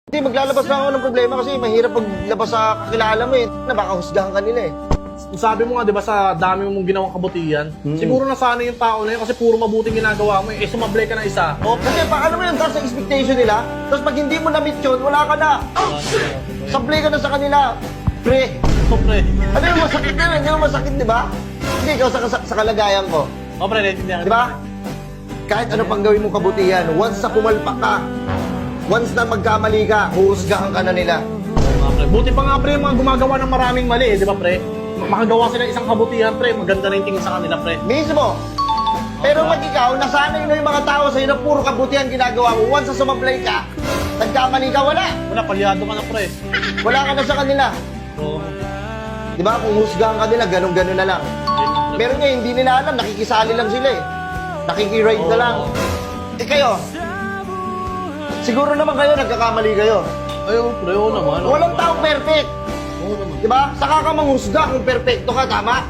Hindi, maglalabas lang ako ng problema kasi mahirap paglabas sa kakilala mo eh. Na baka husgahan ka nila eh. Sabi mo nga, di ba, sa dami mong ginawang kabutihan, siguro nasanay yung tao na yun kasi puro mabuting ginagawa mo eh. Sumablay ka na isa. Kasi paano mo yung taas sa expectation nila? Tapos pag hindi mo na-meet yun, wala ka na. Sablay ka na sa kanila. Pre, So, pre. ano yung masakit na? Hindi mo masakit, di ba? Hindi, ikaw sa kalagayan ko. O, pre, naiintindihan Di ba? Kahit ano pang gawin mong kabutihan, once na pumalpak ka, once na magkamali ka, huhusgahan ka na nila. Mga pre. Buti pa nga, pre, yung mga gumagawa ng maraming mali, di ba, pre? Makagawa sila isang kabutihan, pre. Maganda na yung tingin sa kanila, pre. Mismo. Pero pag ikaw, nasanay na yung mga tao sa'yo na puro kabutihan ginagawa mo, once na sumablay ka, nagkamali ka, wala. Wala, palyado ka na, pre. Wala ka na sa kanila. So, Di ba? Kung husgahan ka nila, ganun-ganun na lang. Pero nga, hindi nila alam, nakikisali lang sila eh. Nakikiride na lang. Eh kayo, siguro naman kayo, nagkakamali kayo. ayun, pre, oo naman. Walang taong perfect. Oo naman. Di ba? Saka ka manghusga kung perfecto ka, tama?